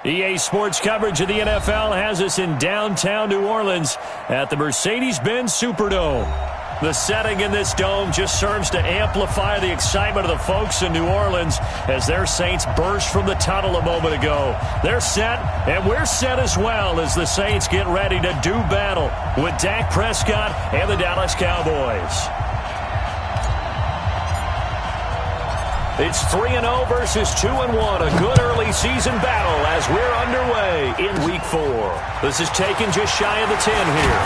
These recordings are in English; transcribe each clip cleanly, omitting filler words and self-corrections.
EA Sports coverage of the NFL has us in downtown New Orleans at the Mercedes-Benz Superdome. The setting in this dome just serves to amplify the excitement of the folks in New Orleans as their Saints burst from the tunnel a moment ago. They're set, and we're set as well as the Saints get ready to do battle with Dak Prescott and the Dallas Cowboys. It's 3-0 versus 2-1, a good early season battle as we're underway in Week 4. This is taken just shy of the 10 here.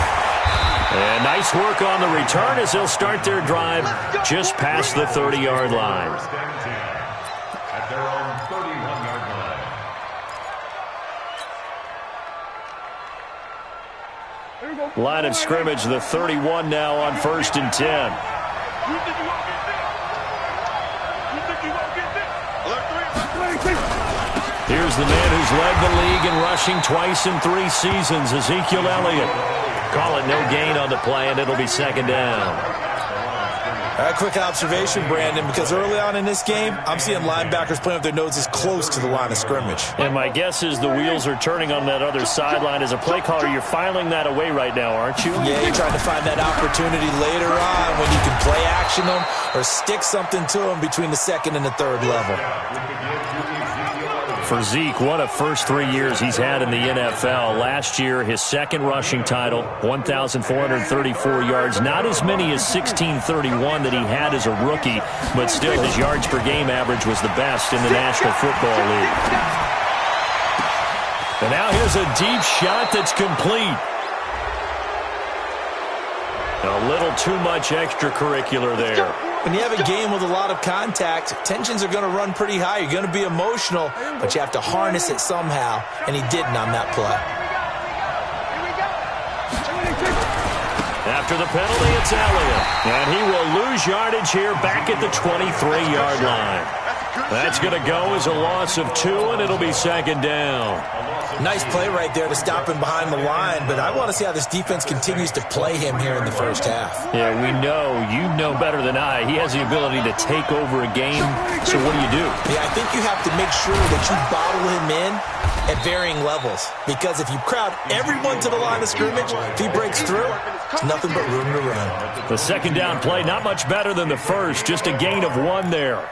And nice work on the return as they'll start their drive just past the 30-yard line. At their own 31-yard line. Line of scrimmage, the 31 now on 1st and 10. Here's the man who's led the league in rushing twice in 3 seasons, Ezekiel Elliott. Call it no gain on the play, and it'll be 2nd down. Quick observation, Brandon, because early on in this game, I'm seeing linebackers playing with their noses close to the line of scrimmage. And my guess is the wheels are turning on that other sideline. As a play caller, you're filing that away right now, aren't you? Yeah, you're trying to find that opportunity later on when you can play action them or stick something to them between the 2nd and the 3rd level. For Zeke, what a first 3 years he's had in the NFL. Last year, his 2nd rushing title, 1,434 yards. Not as many as 1,631 that he had as a rookie, but still his yards per game average was the best in the National Football League. And now here's a deep shot that's complete. A little too much extracurricular there. When you have a game with a lot of contact, tensions are going to run pretty high. You're going to be emotional, but you have to harness it somehow, and he didn't on that play. After the penalty, it's Elliott, and he will lose yardage here back at the 23-yard line. That's going to go as a loss of 2, and it'll be 2nd down. Nice play right there to stop him behind the line, but I want to see how this defense continues to play him here in the first half. Yeah, we know. You know better than I. He has the ability to take over a game, so what do? Yeah, I think you have to make sure that you bottle him in at varying levels, because if you crowd everyone to the line of scrimmage, if he breaks through, it's nothing but room to run. The 2nd down play, not much better than the first, just a gain of 1 there.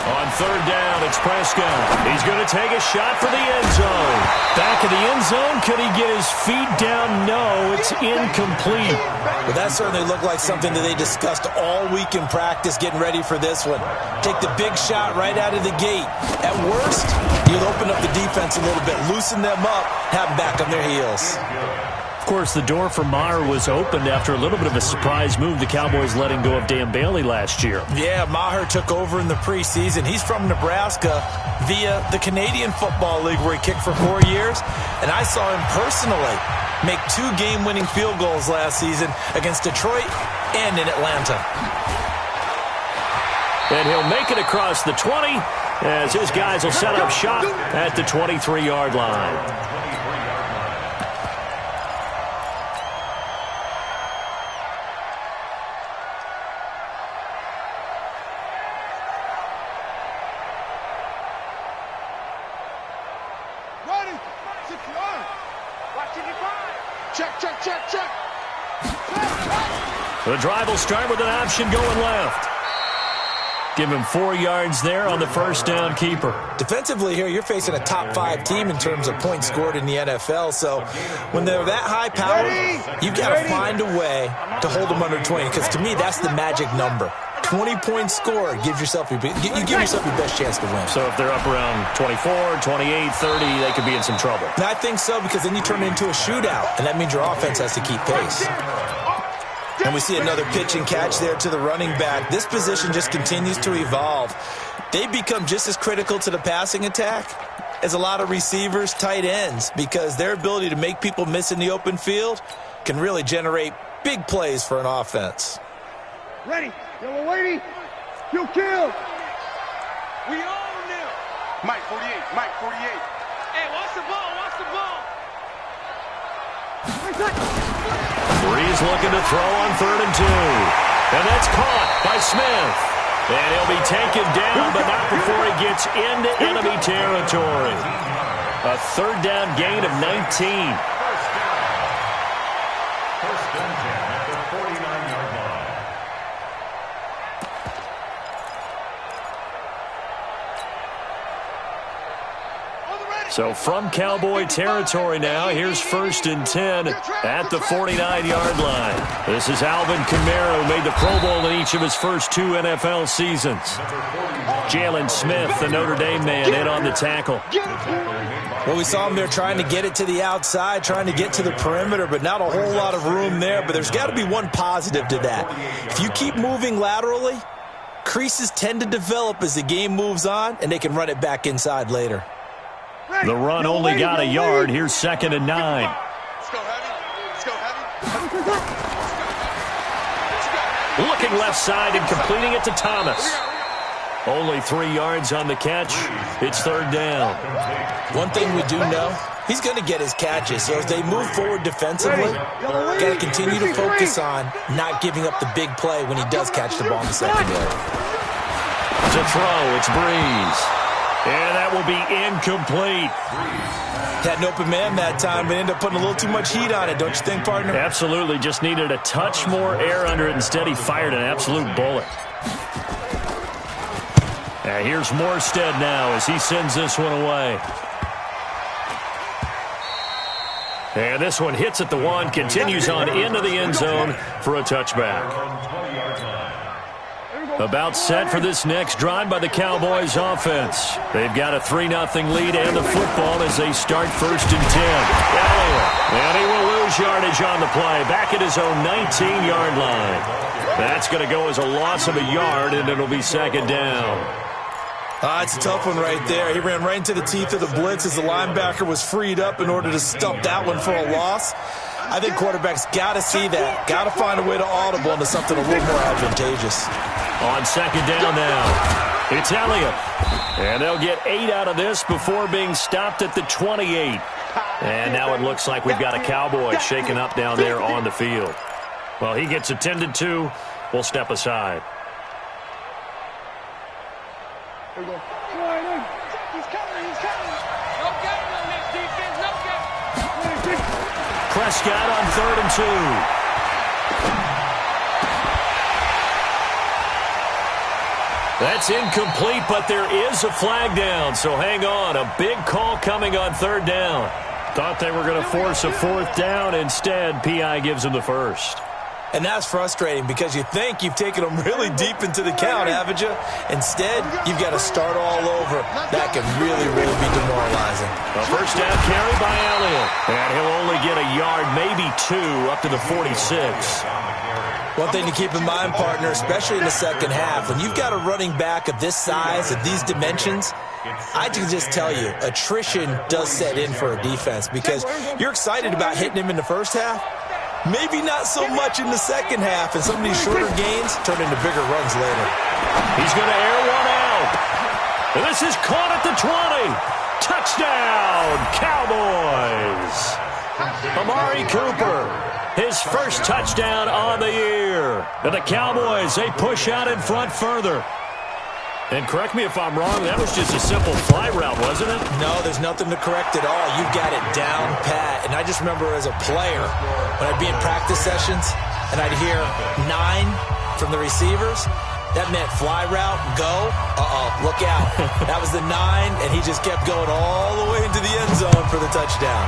On 3rd down, it's Prescott. He's going to take a shot for the end zone. Back of the end zone. Could he get his feet down? No, it's incomplete. Well, that certainly looked like something that they discussed all week in practice getting ready for this one. Take the big shot right out of the gate. At worst, you'll open up the defense a little bit, loosen them up, have them back on their heels. Of course, the door for Maher was opened after a little bit of a surprise move. The Cowboys letting go of Dan Bailey last year. Yeah, Maher took over in the preseason. He's from Nebraska via the Canadian Football League where he kicked for 4 years. And I saw him personally make 2 game-winning field goals last season against Detroit and in Atlanta. And he'll make it across the 20 as his guys will set up shop at the 23-yard line. The drive will start with an option going left. Give him 4 yards there on the 1st down keeper. Defensively here, you're facing a top 5 team in terms of points scored in the NFL. So when they're that high powered, you've got to find a way to hold them under 20. Because to me, that's the magic number. 20 points scored, you give yourself your best chance to win. So if they're up around 24, 28, 30, they could be in some trouble. And I think so, because then you turn it into a shootout, and that means your offense has to keep pace. And we see another pitch and catch there to the running back. This position just continues to evolve. They become just as critical to the passing attack as a lot of receivers, tight ends, because their ability to make people miss in the open field can really generate big plays for an offense. Ready, yellow lady, you kill. We own them. Mike 48, Mike 48. Hey, watch the ball, watch the ball. He's looking to throw on 3rd and 2. And that's caught by Smith. And he'll be taken down, but not before he gets into enemy territory. A 3rd down gain of 19. First and 10 at the 49-yard line. So from Cowboy territory now, here's 1st and 10 at the 49-yard line. This is Alvin Kamara, who made the Pro Bowl in each of his first 2 NFL seasons. Jalen Smith, the Notre Dame man, in on the tackle. Well, we saw him there trying to get it to the outside, trying to get to the perimeter, but not a whole lot of room there. But there's got to be one positive to that. If you keep moving laterally, creases tend to develop as the game moves on, and they can run it back inside later. The run only got a yard. Here's 2nd and 9. Let's go heavy. Let's go heavy. Looking left side and completing it to Thomas. Only 3 yards on the catch. It's 3rd down. One thing we do know, he's going to get his catches. So as they move forward defensively, got to continue to focus on not giving up the big play when he does catch the ball in the secondary. To throw, it's Breeze. And that will be incomplete. Had an open man that time, but ended up putting a little too much heat on it, don't you think, partner? Absolutely. Just needed a touch more air under it. Instead, he fired an absolute bullet. And here's Morstead now as he sends this one away. And this one hits at the 1, continues on into the end zone for a touchback. About set for this next drive by the Cowboys offense. They've got a 3-0 lead and the football as they start 1st and 10. And he will lose yardage on the play, back at his own 19-yard line. That's going to go as a loss of a yard, and it'll be 2nd down. It's a tough one right there. He ran right into the teeth of the blitz as the linebacker was freed up in order to stop that one for a loss. I think quarterbacks got to see that. Got to find a way to audible into something a little more advantageous. On 2nd down now, it's Elliott. And they'll get 8 out of this before being stopped at the 28. And now it looks like we've got a Cowboy shaken up down there on the field. Well, he gets attended to. We'll step aside. He's coming. No game on this defense. No game. Prescott on 3rd and 2. That's incomplete, but there is a flag down, so hang on. A big call coming on 3rd down. Thought they were going to force a 4th down. Instead, P.I. gives them the 1st. And that's frustrating because you think you've taken them really deep into the count, haven't you? Instead, you've got to start all over. That can really, really be demoralizing. A 1st down carry by Elliott. And he'll only get a yard, maybe 2, up to the 46. One thing to keep in mind, partner, especially in the second half, when you've got a running back of this size, of these dimensions, I can just tell you, attrition does set in for a defense because you're excited about hitting him in the first half. Maybe not so much in the second half, and some of these shorter gains turn into bigger runs later. He's going to air one out. And this is caught at the 20. Touchdown, Cowboys. Amari Cooper, his first touchdown on the year. And the Cowboys, they push out in front further. And correct me if I'm wrong, that was just a simple fly route, wasn't it? No, there's nothing to correct at all. You've got it down pat. And I just remember as a player, when I'd be in practice sessions and I'd hear 9 from the receivers, that meant fly route, go, look out. That was the 9, and he just kept going all the way into the end zone for the touchdown.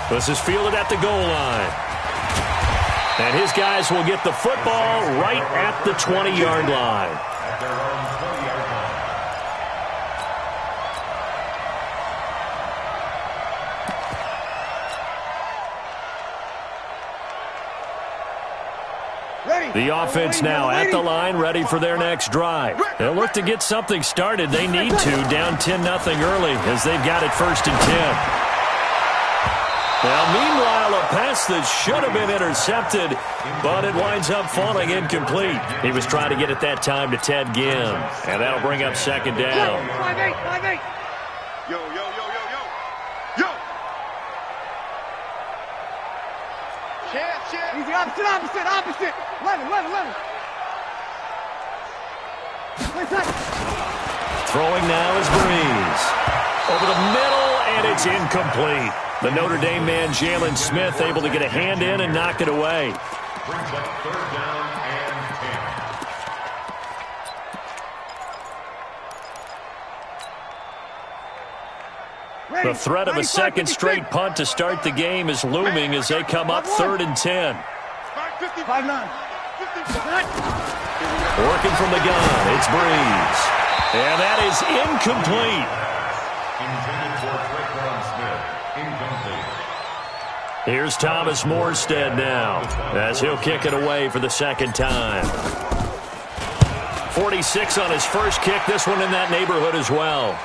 This is fielded at the goal line. And his guys will get the football right at the 20-yard line. At their own 20-yard line. The offense now at the line, ready for their next drive. They'll look to get something started. They need to, down 10-0 early as they've got it 1st and 10. Now, meanwhile, a pass that should have been intercepted, but it winds up falling incomplete. He was trying to get it that time to Ted Ginn, and that'll bring up 2nd down. 5-8. Yo. Easy, opposite. 11. Throwing now is Breeze. Over the middle, and it's incomplete. The Notre Dame man, Jalen Smith, able to get a hand in and knock it away. Brings up 3rd down and 10. The threat of a second straight punt to start the game is looming as they come up 3rd and 10. 5-9. Working from the gun, it's Breeze. And that is incomplete. Intended for Traquan Smith. Incomplete. Here's Thomas Morstead now as he'll kick it away for the second time. 46 on his first kick. This one in that neighborhood as well.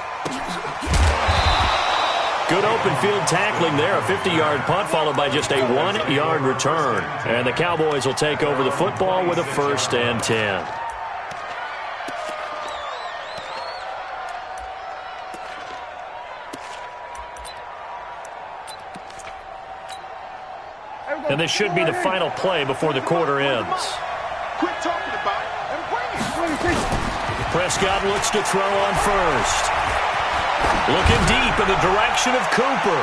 Good open field tackling there. A 50-yard punt followed by just a 1-yard return. And the Cowboys will take over the football with a 1st and 10. And this should be the final play before the quarter ends. Quit talking about it and bring it. Prescott looks to throw on first. Looking deep in the direction of Cooper.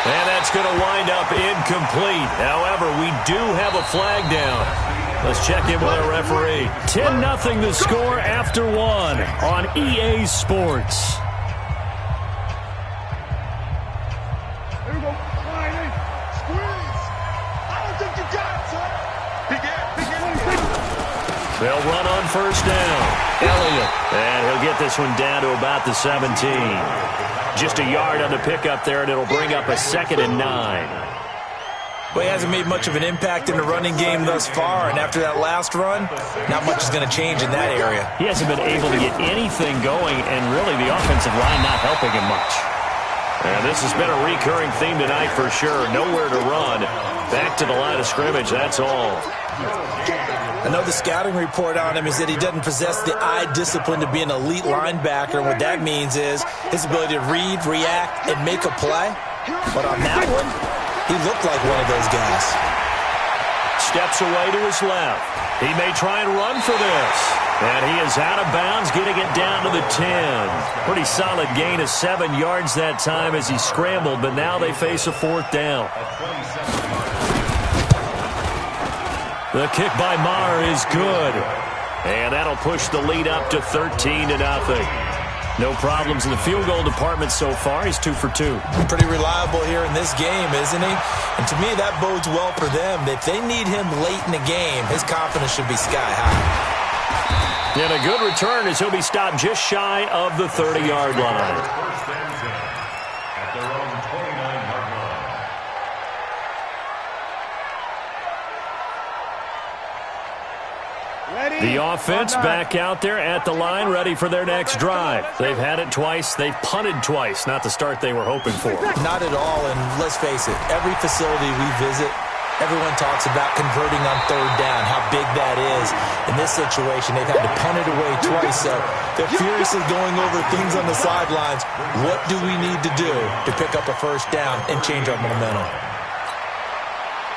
And that's going to wind up incomplete. However, we do have a flag down. Let's check in with our referee. 10-0 the score after 1 on EA Sports. There we go. Squeeze. I don't think you got it, son. Big Ed. They'll run on first down. Elliott. And he'll get this one down to about the 17. Just a yard on the pickup there, and it'll bring up a 2nd and 9. Well, he hasn't made much of an impact in the running game thus far, and after that last run, not much is going to change in that area. He hasn't been able to get anything going, and really the offensive line not helping him much. And this has been a recurring theme tonight for sure. Nowhere to run. Back to the line of scrimmage, that's all. I know the scouting report on him is that he doesn't possess the eye discipline to be an elite linebacker. And what that means is his ability to read, react, and make a play. But on that one, he looked like one of those guys. Steps away to his left. He may try and run for this. And he is out of bounds, getting it down to the 10. Pretty solid gain of 7 yards that time as he scrambled, but now they face a 4th down. The kick by Maher is good. And that'll push the lead up to 13-0. No problems in the field goal department so far. He's 2 for 2. Pretty reliable here in this game, isn't he? And to me, that bodes well for them. If they need him late in the game, his confidence should be sky high. And a good return as he'll be stopped just shy of the 30-yard line. 1st and 10 at their own 29-yard line. Ready? The offense back out there at the line, ready for their next drive. They've had it twice. They've punted twice. Not the start they were hoping for. Not at all, and let's face it, every facility we visit, everyone talks about converting on 3rd down, how big that is. In this situation, they've had to punt it away twice, so they're furiously going over things on the sidelines. What do we need to do to pick up a 1st down and change our momentum?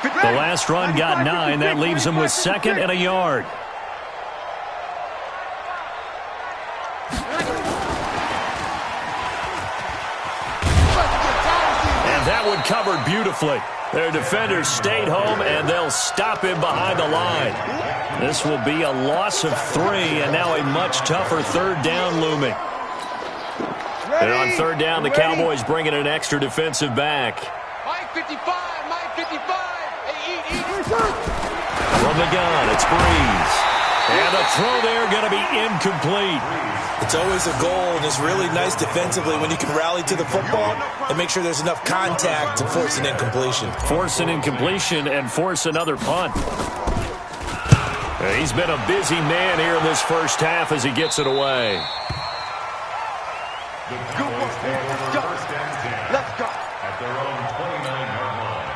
The last run got 9. That leaves them with 2nd and a yard. And that one covered beautifully. Their defenders stayed home, and they'll stop him behind the line. This will be a loss of 3, and now a much tougher 3rd down looming. And on 3rd down, the Cowboys bring in an extra defensive back. Mike 55. Hey, eat. From the gun, it's Breeze. And the throw there going to be incomplete. It's always a goal, and it's really nice defensively when you can rally to the football and make sure there's enough contact to force an incompletion. Force an incompletion and force another punt. He's been a busy man here in this first half as he gets it away. The Cowboys take over 1st and 10 Let's go. at their own 29-yard line.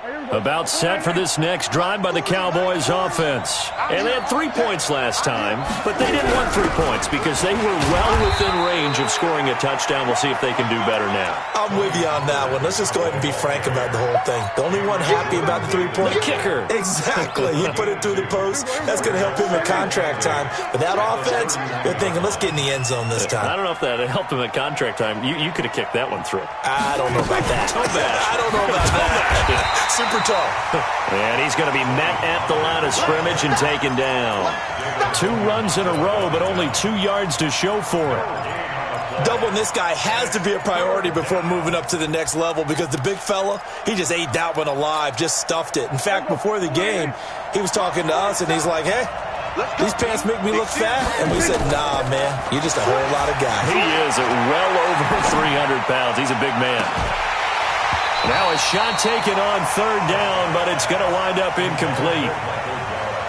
Here we About set for this next drive by the Cowboys offense. And they had 3 points last time, but they didn't want 3 points because they were well within range of scoring a touchdown. We'll see if they can do better now. I'm with you on that one. Let's just go ahead and be frank about the whole thing. The only one happy about the 3-point kicker. Exactly. He put it through the post. That's going to help him at contract time. But that offense, they're thinking, let's get in the end zone this time. I don't know if that helped him at contract time. You could have kicked that one through. I don't know about that. I don't know about that. Super tall. And he's going to be met at the line of scrimmage and taken down. 2 runs in a row, but only 2 yards to show for it. Doubling this guy has to be a priority before moving up to the next level because the big fella, he just ate that one alive, just stuffed it. In fact, before the game, he was talking to us, and he's like, hey, these pants make me look fat. And we said, nah, man, you're just a whole lot of guy. He is at well over 300 pounds. He's a big man. Now a shot taken on 3rd down, but it's going to wind up incomplete.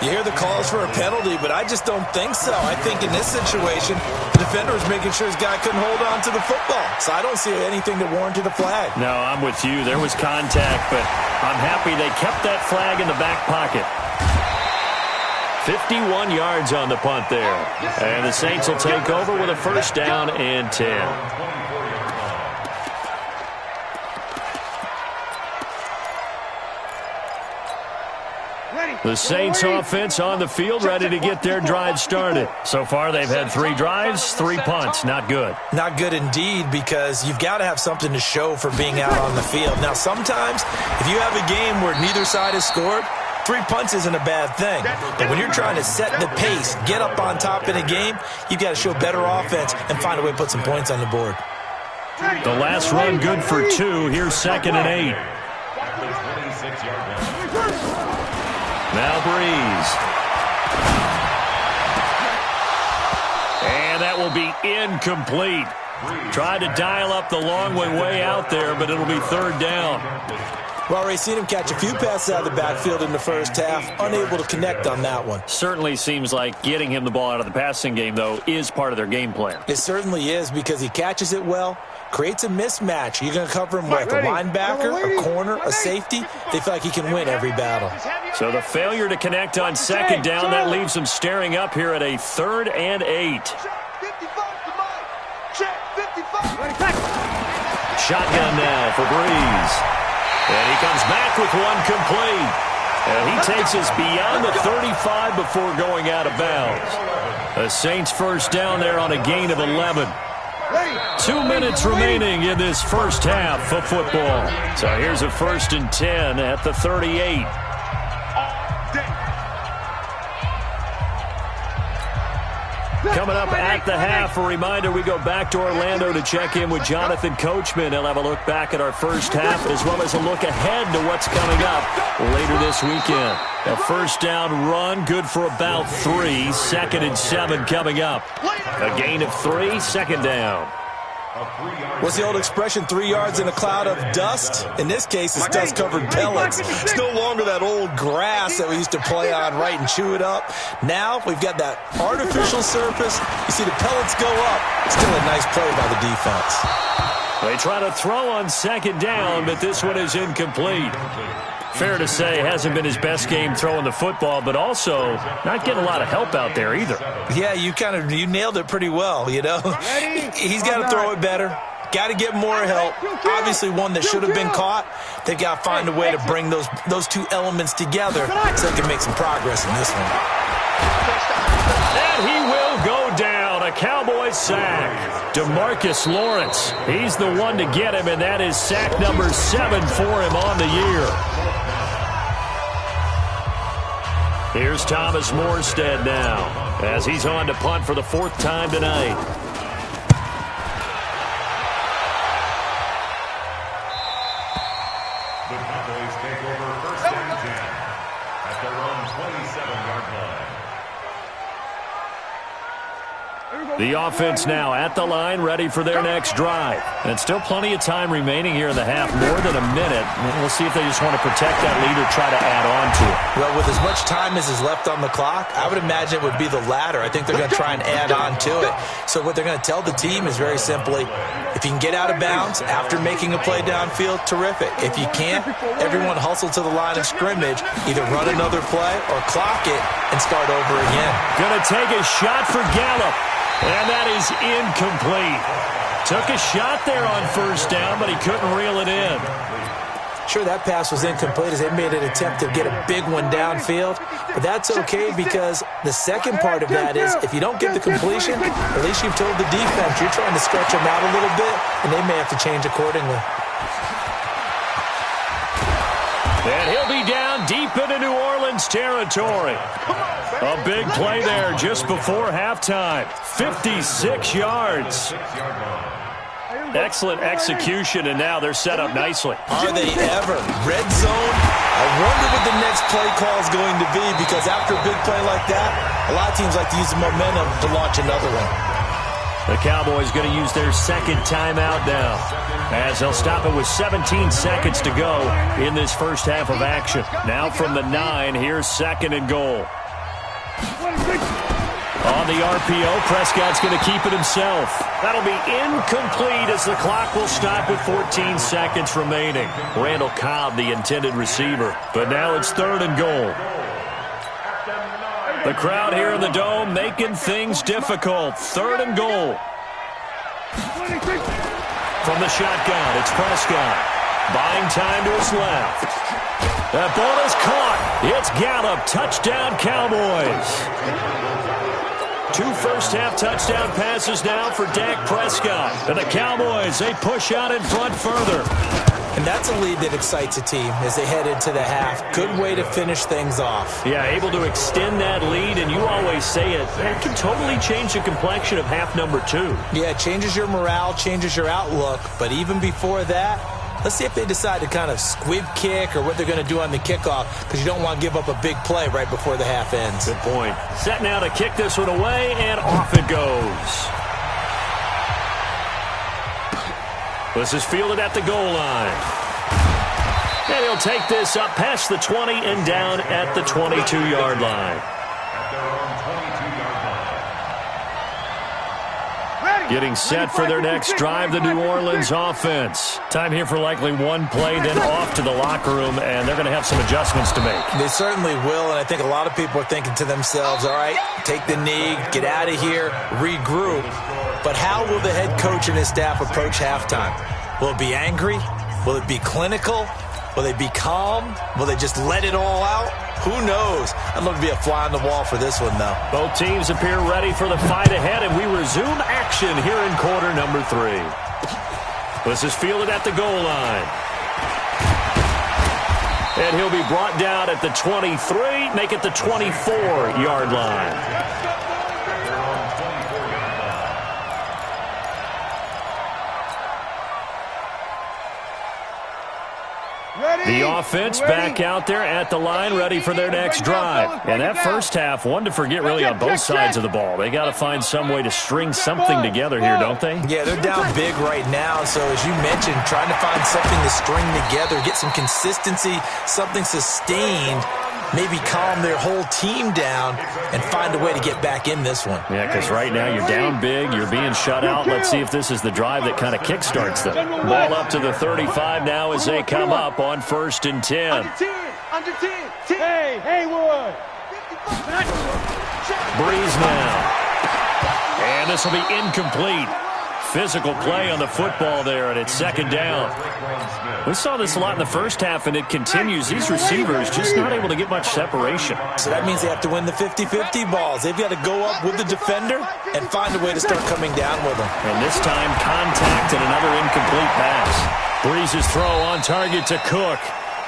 You hear the calls for a penalty, but I just don't think so. I think in this situation, the defender was making sure his guy couldn't hold on to the football. So I don't see anything that warranted a flag. No, I'm with you. There was contact, but I'm happy they kept that flag in the back pocket. 51 yards on the punt there. And the Saints will take over with a 1st down and 10. The Saints offense on the field, ready to get their drive started. So far, they've had 3 drives, 3 punts. Not good. Not good indeed, because you've got to have something to show for being out on the field. Now, sometimes, if you have a game where neither side has scored, 3 punts isn't a bad thing. But when you're trying to set the pace, get up on top in a game, you've got to show better offense and find a way to put some points on the board. The last run good for 2. Here's 2nd and 8. Now Breeze. And that will be incomplete. Tried to dial up the long way out there, but it'll be 3rd down. Well, already seen him catch a few passes out of the backfield in the first half, unable to connect on that one. Certainly seems like getting him the ball out of the passing game, though, is part of their game plan. It certainly is, because he catches it well, creates a mismatch. You're going to cover him with a linebacker, a corner, a safety. They feel like he can win every battle. So the failure to connect on 2nd down, that leaves them staring up here at a 3rd and 8. Shotgun now for Breeze. And he comes back with one complete. And he takes us beyond the 35 before going out of bounds. The Saints 1st down there on a gain of 11. 2 minutes remaining in this first half of football. So here's a 1st and 10 at the 38. Coming up at the half, a reminder, we go back to Orlando to check in with Jonathan Coachman. He'll have a look back at our first half as well as a look ahead to what's coming up later this weekend. A 1st down run, good for about 3. 2nd and 7 coming up. A gain of 3, 2nd down. What's the old expression, 3 yards in a cloud of dust? In this case, it's dust-covered pellets. It's no longer that old grass that we used to play on, right, and chew it up. Now we've got that artificial surface. You see the pellets go up. Still a nice play by the defense. They try to throw on 2nd down, but this one is incomplete. Fair to say, hasn't been his best game throwing the football, but also not getting a lot of help out there either. Yeah, you nailed it pretty well, you know. He's got to throw it better. Got to get more help. Obviously one that should have been caught. They've got to find a way to bring those 2 elements together so they can make some progress in this one. And he will go down. A Cowboys sack. DeMarcus Lawrence. He's the one to get him, and that is sack number 7 for him on the year. Here's Thomas Morstead now as he's on to punt for the 4th time tonight. The Cowboys take over 1st and 10 at their own 27-yard line. The offense now at the line, ready for their next drive. And still plenty of time remaining here in the half, more than a minute. We'll see if they just want to protect that lead or try to add on to it. Well, with as much time as is left on the clock, I would imagine it would be the latter. I think they're going to try and add on to it. So what they're going to tell the team is very simply, if you can get out of bounds after making a play downfield, terrific. If you can't, everyone hustle to the line of scrimmage, either run another play or clock it and start over again. Going to take a shot for Gallup. And that is incomplete. Took a shot there on first down, but he couldn't reel it in. Sure, that pass was incomplete as they made an attempt to get a big one downfield. But that's okay because the second part of that is if you don't get the completion, at least you've told the defense you're trying to stretch them out a little bit, and they may have to change accordingly. And he'll be down deep into New Orleans territory. A big play there just before halftime. 56 yards. Excellent execution, and now they're set up nicely. Are they ever? Red zone? I wonder what the next play call is going to be because after a big play like that, a lot of teams like to use the momentum to launch another one. The Cowboys going to use their second timeout now, as they'll stop it with 17 seconds to go in this first half of action. Now from the 9, here's 2nd and goal. On the RPO, Prescott's going to keep it himself. That'll be incomplete as the clock will stop with 14 seconds remaining. Randall Cobb, the intended receiver. But now it's 3rd and goal. The crowd here in the Dome making things difficult. 3rd and goal. From the shotgun, it's Prescott. Buying time to his left. That ball is caught. It's Gallup. Touchdown, Cowboys. 2 first-half touchdown passes now for Dak Prescott. And the Cowboys, they push out in front further. And that's a lead that excites a team as they head into the half. Good way to finish things off. Yeah, able to extend that lead, and you always say it, that can totally change the complexion of half number 2. Yeah, it changes your morale, changes your outlook. But even before that, let's see if they decide to kind of squib kick or what they're going to do on the kickoff because you don't want to give up a big play right before the half ends. Good point. Set now to kick this one away, and off it goes. This is fielded at the goal line. And he'll take this up past the 20 and down at the 22-yard line. Getting set for their next drive, the New Orleans offense. Time here for likely one play, then off to the locker room, and they're going to have some adjustments to make. They certainly will, and I think a lot of people are thinking to themselves, all right, take the knee, get out of here, regroup. But how will the head coach and his staff approach halftime? Will it be angry? Will it be clinical? Will they be calm? Will they just let it all out? Who knows? I'd love to be a fly on the wall for this one, though. Both teams appear ready for the fight ahead, and we resume action here in quarter number 3. This is fielded at the goal line. And he'll be brought down at the 23, make it the 24-yard line. The offense back out there at the line, ready for their next drive. And that first half, one to forget really on both sides of the ball. They got to find some way to string something together here, don't they? Yeah, they're down big right now. So as you mentioned, trying to find something to string together, get some consistency, something sustained, maybe calm their whole team down and find a way to get back in this one. Yeah, because right now you're down big, you're being shut out. Let's see if this is the drive that kind of kickstarts them. Ball up to the 35 now as they come up on 1st and 10. Under 10. Hey, Haywood. Breeze now. And this will be incomplete. Physical play on the football there, and it's 2nd down. We saw this a lot in the first half, and it continues. These receivers just not able to get much separation. So that means they have to win the 50-50 balls. They've got to go up with the defender and find a way to start coming down with them. And this time, contact and another incomplete pass. Breeze's throw on target to Cook.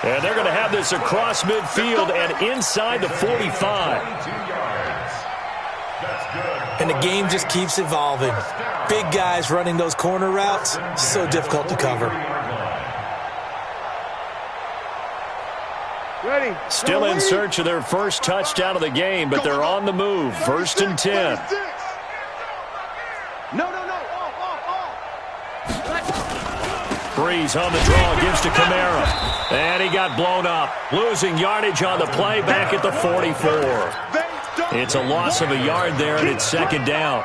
And they're going to have this across midfield and inside the 45. And the game just keeps evolving. Big guys running those corner routes, so difficult to cover. Ready. Still in search of their first touchdown of the game, but they're on the move. 1st and 10. No. Off. Breeze on the draw, gives to Kamara. And he got blown up. Losing yardage on the play back at the 44. It's a loss of a yard there, and it's second down.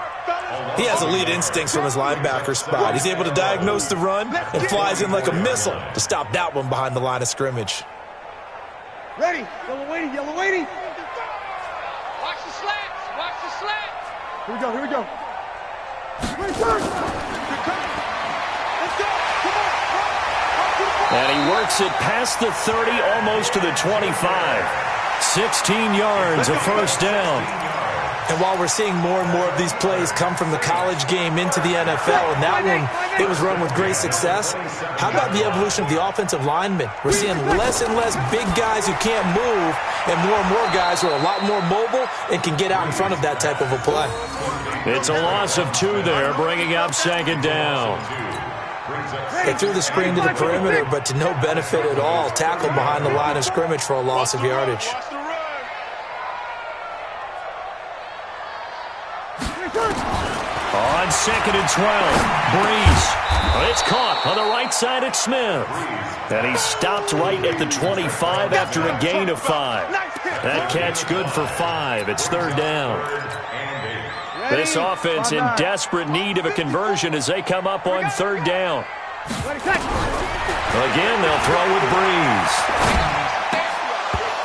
He has elite instincts from his linebacker spot. He's able to diagnose the run and flies in like a missile to stop that one behind the line of scrimmage. Ready. Yellow waiting. Watch the slats. Here we go. Let's go. Come on. And he works it past the 30, almost to the 25. 16 yards, a first down. And while we're seeing more and more of these plays come from the college game into the NFL, and that one, it was run with great success, how about the evolution of the offensive linemen? We're seeing less and less big guys who can't move, and more guys who are a lot more mobile and can get out in front of that type of a play. It's a loss of 2 there, bringing up second down. They threw the screen to the perimeter, but to no benefit at all. Tackled behind the line of scrimmage for a loss of yardage. On second and 12, Breeze. It's caught on the right side at Smith. And he stopped right at the 25 after a gain of 5. That catch good for 5. It's third down. This offense in desperate need of a conversion as they come up on third down. Again, they'll throw with Breeze.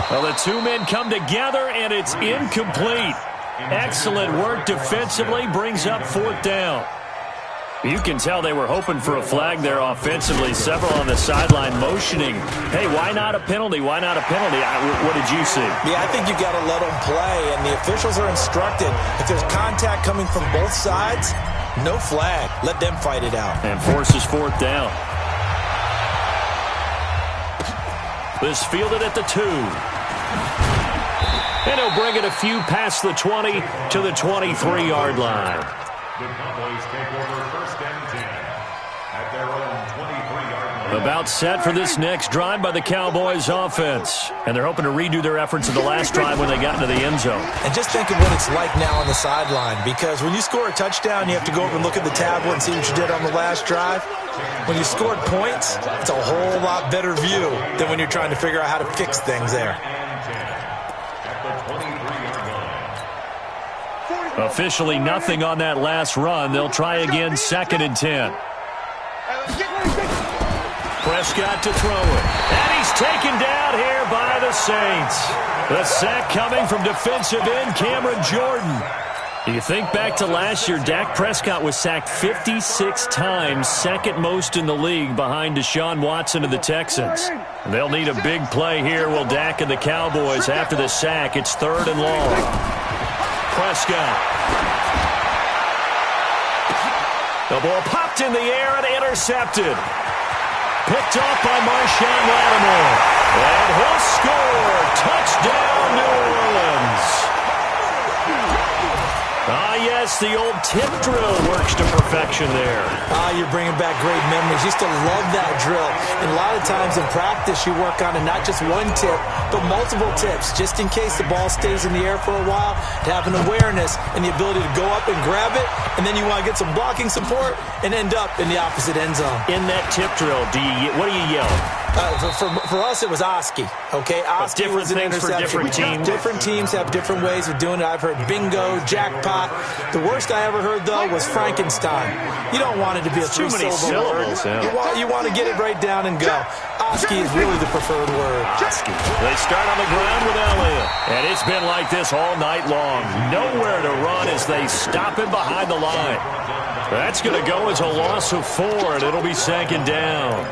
Well, the 2 men come together, and it's incomplete. Excellent work defensively, brings up fourth down. You can tell they were hoping for a flag there offensively. Several on the sideline motioning. Hey, why not a penalty? Why not a penalty? What did you see? Yeah, I think you got to let them play, and the officials are instructed. If there's contact coming from both sides, no flag. Let them fight it out. And forces fourth down. This fielded at the 2. And he'll bring it a few past the 20 to the 23-yard line. The Cowboys take over first and 10 at their own 23-yard line. About set for this next drive by the Cowboys offense. And they're hoping to redo their efforts in the last drive when they got into the end zone. And just think of what it's like now on the sideline, because when you score a touchdown, you have to go over and look at the tablet and see what you did on the last drive. When you scored points, it's a whole lot better view than when you're trying to figure out how to fix things there. Officially nothing on that last run. They'll try again second and 10. Prescott to throw it. And he's taken down here by the Saints. The sack coming from defensive end Cameron Jordan. You think back to last year, Dak Prescott was sacked 56 times, second most in the league behind Deshaun Watson of the Texans. They'll need a big play here, will Dak and the Cowboys after the sack. It's third and long. Prescott. The ball popped in the air and intercepted. Picked off by Marshawn Lattimore. And he'll score. Touchdown, New Orleans. Ah, yes, the old tip drill works to perfection there. You're bringing back great memories. Used to love that drill. And a lot of times in practice, you work on it, not just one tip, but multiple tips, just in case the ball stays in the air for a while, to have an awareness and the ability to go up and grab it, and then you want to get some blocking support and end up in the opposite end zone. In that tip drill, what do you yell? For us, it was Oski. Okay, Oski was an interception. For different teams. Different teams have different ways of doing it. I've heard bingo, jackpot. The worst I ever heard, though, was Frankenstein. You don't want it to be a three-syllable word. Yeah. You want to get it right down and go. Oski is really the preferred word. Oski. They start on the ground with Elliott. And it's been like this all night long. Nowhere to run as they stop him behind the line. That's going to go as a loss of 4, and it'll be second down.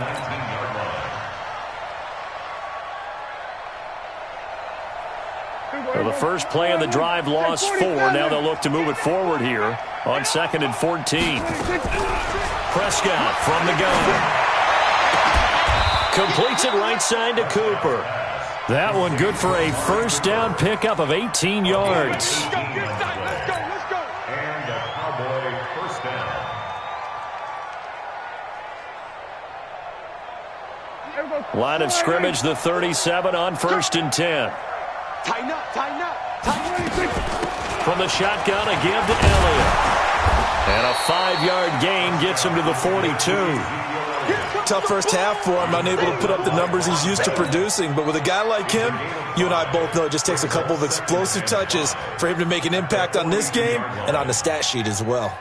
Well, the first play of the drive lost 4. Now they'll look to move it forward here on second and 14. Prescott from the gun. Completes it right side to Cooper. That one good for a first down pickup of 18 yards. And a Cowboy first down. Line of scrimmage, the 37 on first and 10. Tighten up. From the shotgun, a give to Elliott. And a 5-yard gain gets him to the 42. Tough first half for him, unable to put up the numbers he's used to producing. But with a guy like him, you and I both know it just takes a couple of explosive touches for him to make an impact on this game and on the stat sheet as well.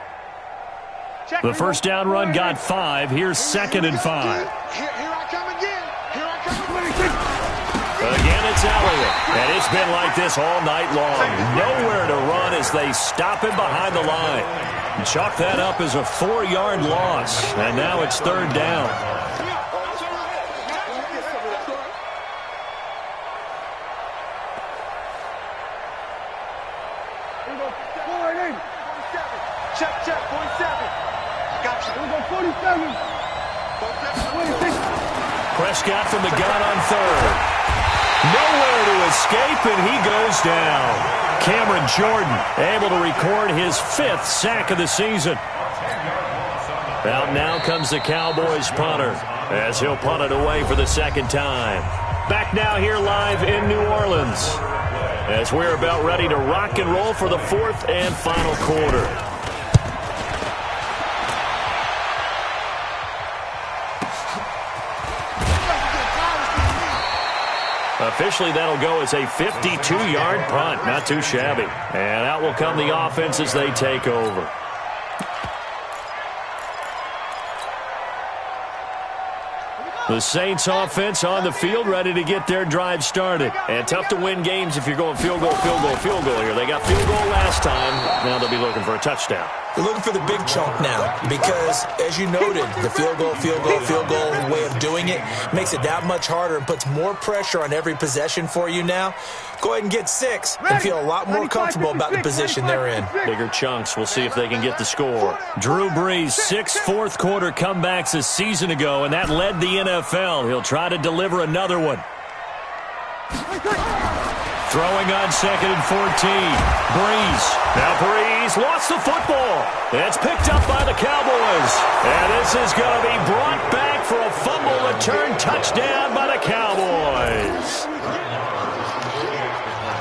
The first down run got 5. Here's 2nd and 5. Here I come again. Here I come. Again, it's Elliott. And it's been like this all night long. Nowhere to run as they stop him behind the line. Chalk that up as a 4-yard loss. And now it's 3rd down. Check, 47. I got you. Here we go, 47. Prescott from the gun on 3rd. Nowhere to escape, and he goes down. Cameron Jordan able to record his 5th sack of the season. Out now comes the Cowboys punter as he'll punt it away for the 2nd time. Back now here live in New Orleans as we're about ready to rock and roll for the 4th and final quarter. Officially, that'll go as a 52-yard punt. Not too shabby. And out will come the offense as they take over. The Saints offense on the field, ready to get their drive started. And tough to win games if you're going field goal here. They got field goal last time. Now they'll be looking for a touchdown. They're looking for the big chunk now because, as you noted, the field goal way of doing it makes it that much harder and puts more pressure on every possession for you now. Go ahead and get 6 and feel a lot more comfortable about the position they're in. Bigger chunks. We'll see if they can get the score. Drew Brees, 6 fourth-quarter comebacks a season ago, and that led the NFL. He'll try to deliver another one. Throwing on 2nd and 14. Brees. Now Brees lost the football. It's picked up by the Cowboys. And this is going to be brought back for a fumble return touchdown by the Cowboys.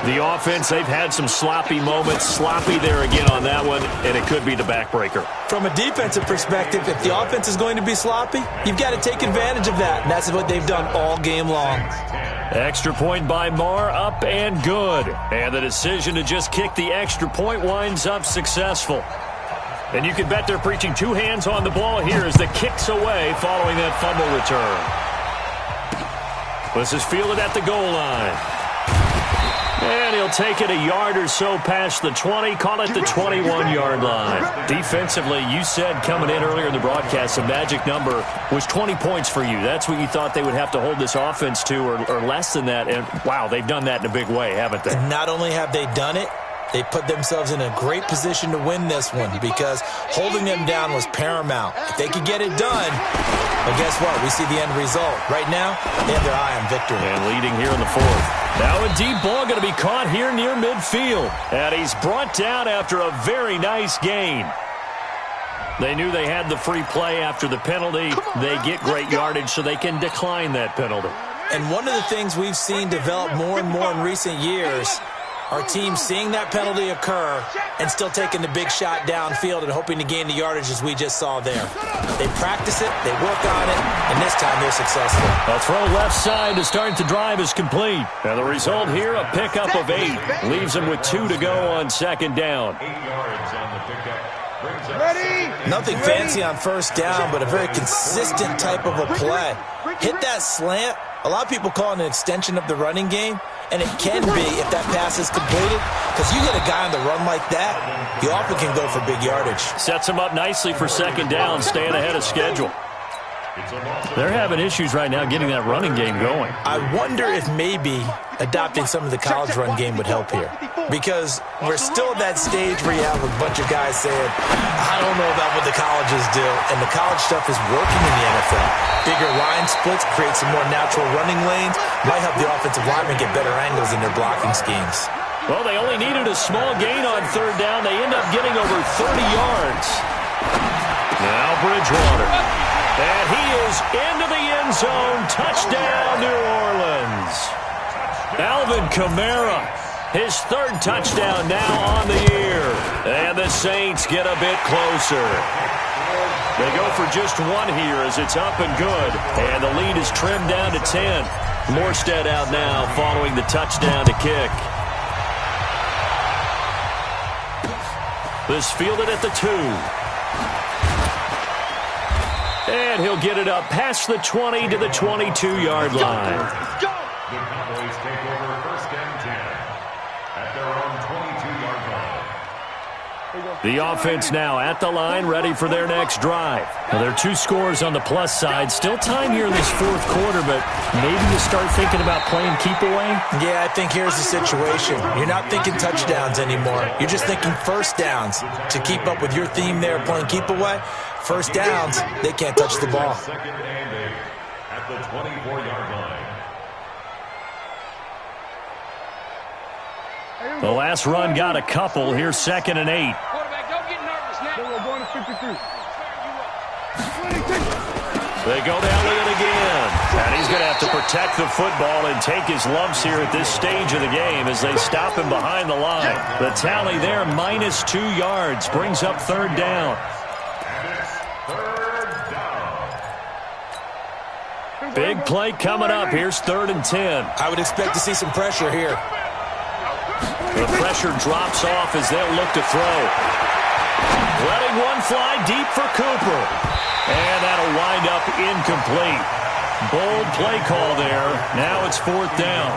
The offense, they've had some sloppy moments. Sloppy there again on that one, and it could be the backbreaker. From a defensive perspective, if the offense is going to be sloppy, you've got to take advantage of that. And that's what they've done all game long. Extra point by Marr, up and good. And the decision to just kick the extra point winds up successful. And you can bet they're preaching 2 hands on the ball here as the kick's away following that fumble return. This is fielded at the goal line. And he'll take it a yard or so past the 20, call it the 21-yard line. Defensively, you said coming in earlier in the broadcast, the magic number was 20 points for you. That's what you thought they would have to hold this offense to or less than that. And, wow, they've done that in a big way, haven't they? And not only have they done it, they put themselves in a great position to win this one because holding them down was paramount. If they could get it done, well, guess what? We see the end result. Right now, they have their eye on victory. And leading here in the 4th. Now a deep ball going to be caught here near midfield. And he's brought down after a very nice gain. They knew they had the free play after the penalty. They get great yardage so they can decline that penalty. And one of the things we've seen develop more and more in recent years are teams seeing that penalty occur and still taking the big shot downfield and hoping to gain the yardage as we just saw there. They practice it, they work on it, and this time they're successful. A throw left side to start the drive is complete. And the result here, a pickup of 8. Leaves them with 2 to go on 2nd down. 8 yards on the pickup. Ready? Nothing fancy on first down, but a very consistent type of a play. Hit that slant. A lot of people call it an extension of the running game. And it can be if that pass is completed, because you get a guy on the run like that, you often can go for big yardage. Sets him up nicely for 2nd down, staying ahead of schedule. They're having issues right now getting that running game going. I wonder if maybe adopting some of the college run game would help here. Because we're still at that stage where you have a bunch of guys saying, I don't know about what the colleges do. And the college stuff is working in the NFL. Bigger line splits, create some more natural running lanes, might help the offensive linemen get better angles in their blocking schemes. Well, they only needed a small gain on 3rd down. They end up getting over 30 yards. Now Bridgewater. And he is into the end zone. Touchdown, New Orleans. Alvin Kamara His third touchdown now on the year. And the Saints get a bit closer. They go for just one here as it's up and good. And the lead is trimmed down to 10. Morstead out now following the touchdown to kick. This fielded at the 2. And he'll get it up past the 20 to the 22-yard line. The Cowboys take over first and 10 at their own 22-yard line. The offense now at the line, ready for their next drive. Now, there are 2 scores on the plus side. Still time here in this fourth quarter, but maybe you start thinking about playing keep away? Yeah, I think here's the situation. You're not thinking touchdowns anymore. You're just thinking first downs. To keep up with your theme there, playing keep away, first downs, they can't touch the ball. Second and 8 at the 24-yard line. The last run got a couple. Here's second and 8. Quarterback, don't get nervous now. We're going to 53. They go to Elliott again. And he's going to have to protect the football and take his lumps here at this stage of the game as they stop him behind the line. The tally there, minus 2 yards, brings up third down. And it's third down. Big play coming up. Here's third and 10. I would expect to see some pressure here. The pressure drops off as they'll look to throw. Letting one fly deep for Cooper. And that'll wind up incomplete. Bold play call there. Now it's fourth down.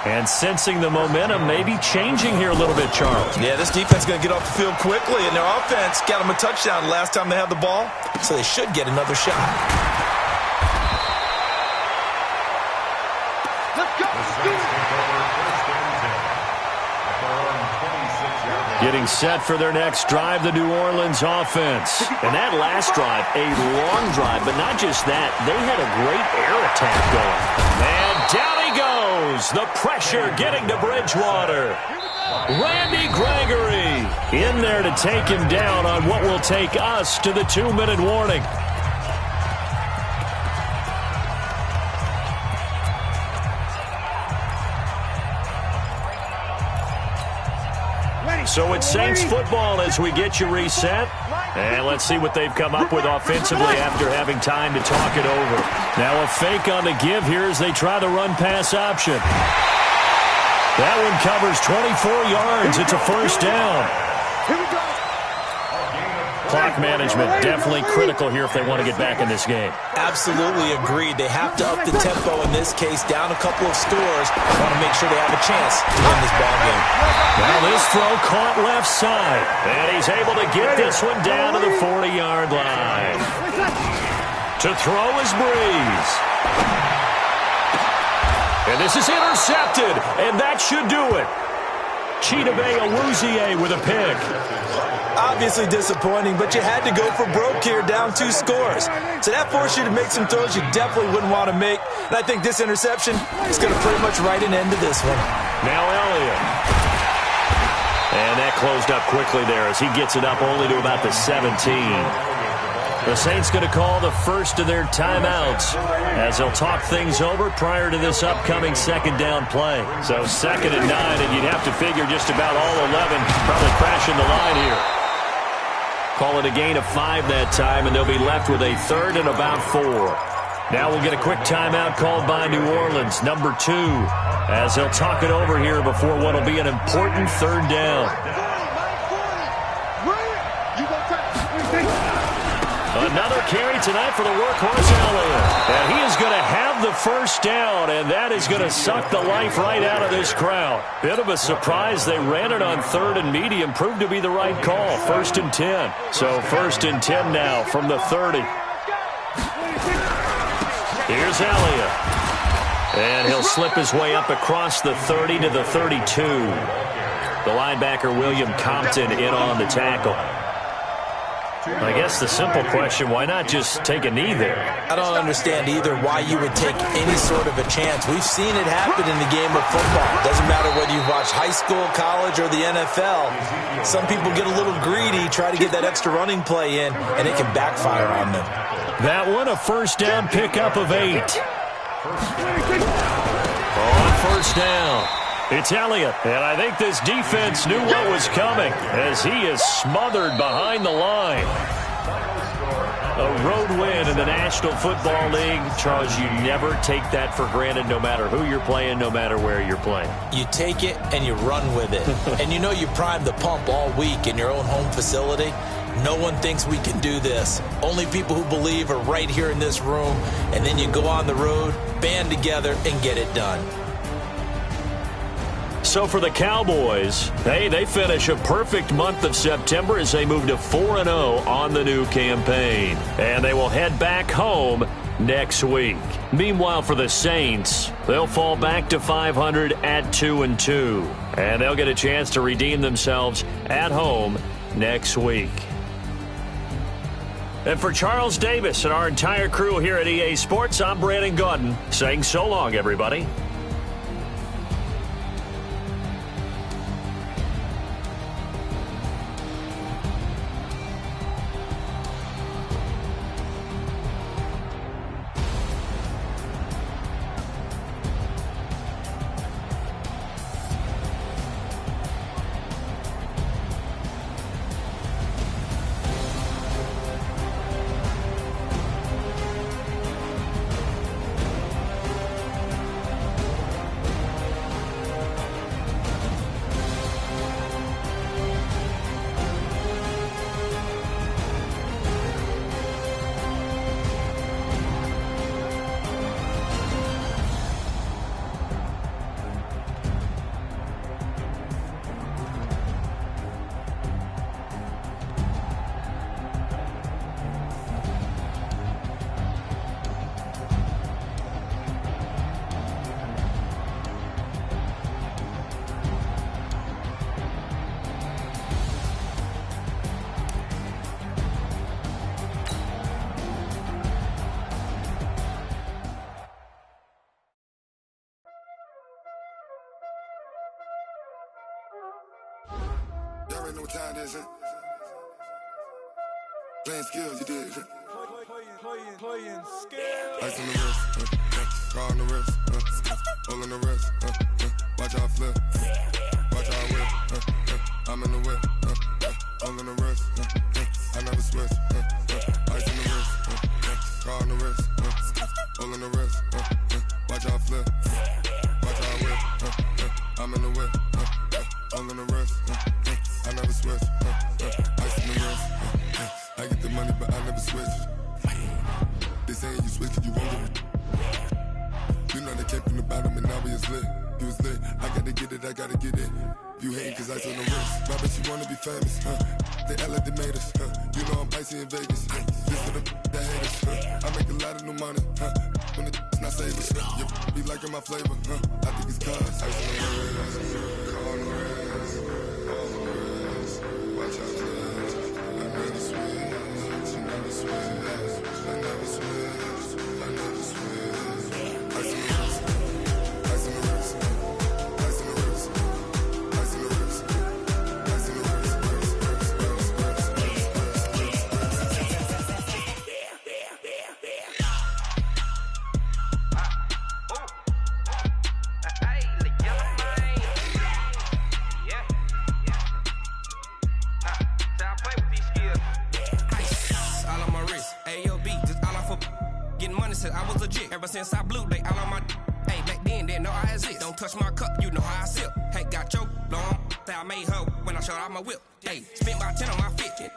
And sensing the momentum maybe changing here a little bit, Charles. Yeah, this defense is going to get off the field quickly, and their offense got them a touchdown last time they had the ball, so they should get another shot. Let's go. The Saints take over first and 10 at their own 26-yard line. Getting set for their next drive, the New Orleans offense. And that last drive, a long drive, but not just that. They had a great air attack going. And down he goes. The pressure getting to Bridgewater. Randy Gregory in there to take him down on what will take us to the 2-minute warning. So it's Saints football as we get you reset. And let's see what they've come up with offensively after having time to talk it over. Now a fake on the give here as they try the run-pass option. That one covers 24 yards. It's a first down. Here we go. Clock management definitely critical here if they want to get back in this game. Absolutely agreed. They have to up the tempo in this case, down a couple of scores. Want to make sure they have a chance to win this ball game. Now this throw caught left side. And he's able to get this one down to the 40-yard line. To throw is Breeze. And this is intercepted. And that should do it. Chidobe Awuzie with a pick. Obviously disappointing, but you had to go for broke here, down 2 scores. So that forced you to make some throws you definitely wouldn't want to make. And I think this interception is going to pretty much write an end to this one. Now Elliott. And that closed up quickly there as he gets it up only to about the 17. The Saints going to call the first of their timeouts as they'll talk things over prior to this upcoming second down play. So second and 9, and you'd have to figure just about all 11 probably crashing the line here. Call it a gain of 5 that time, and they'll be left with a third and about 4. Now we'll get a quick timeout called by New Orleans, number 2, as they'll talk it over here before what will be an important third down. Another carry tonight for the workhorse Elliott. And he is going to have the first down, and that is going to suck the life right out of this crowd. Bit of a surprise. They ran it on third and medium. Proved to be the right call. First and 10. So first and 10 now from the 30. Here's Elliott. And he'll slip his way up across the 30 to the 32. The linebacker, William Compton, in on the tackle. I guess the simple question, why not just take a knee there? I don't understand either why you would take any sort of a chance. We've seen it happen in the game of football. Doesn't matter whether you watch high school, college, or the NFL. Some people get a little greedy, try to get that extra running play in, and it can backfire on them. That one, a first down pickup of 8. On first down. It's Elliott, and I think this defense knew what was coming as he is smothered behind the line. A road win in the National Football League. Charles, you never take that for granted no matter who you're playing, no matter where you're playing. You take it and you run with it. And you know you primed the pump all week in your own home facility. No one thinks we can do this. Only people who believe are right here in this room. And then you go on the road, band together, and get it done. So for the Cowboys, they finish a perfect month of September as they move to 4-0 on the new campaign. And they will head back home next week. Meanwhile, for the Saints, they'll fall back to 500 at 2-2. And they'll get a chance to redeem themselves at home next week. And for Charles Davis and our entire crew here at EA Sports, I'm Brandon Gaudin saying so long, everybody. Y'all already know what time it is, huh? Playing skills, you did, huh? Playing skills. Ice on the wrist, car on the wrist, hole in the wrist, watch how I flip, watch how I whip, I'm in the whip, hole in the wrist, I never switch, ice on the wrist, car on the wrist, hole in the wrist, watch how I flip, watch how I whip, I'm in the whip, hole in the wrist, I never switch, ice on the wrist, I get the money but I never switch. They saying you switch it, you won't get it. You know they came from the bottom and now we is lit. You was lit, I gotta get it, I gotta get it. You hating cause ice on the wrist. My bitch, you wanna be famous, They act like they made us, You know I'm icy in Vegas, This for the that haters, I make a lot of new money, When it's not savers, You be liking my flavor, I think it's cause ice on the wrist, car on the wrist, all on the wrist. Watch out, please. I never switch, you never switch. I never switch, I never switch. Ice on the wrist, ice on the wrist, ice on the wrist, ice on the wrist, ice on the wrist, I was legit. Ever since I blew, they all on my. Hey, back then, they know I exist. Don't touch my cup, you know how I sip. Hey, got your long. I made her when I showed out my whip. Hey, spent about 10 on my fit.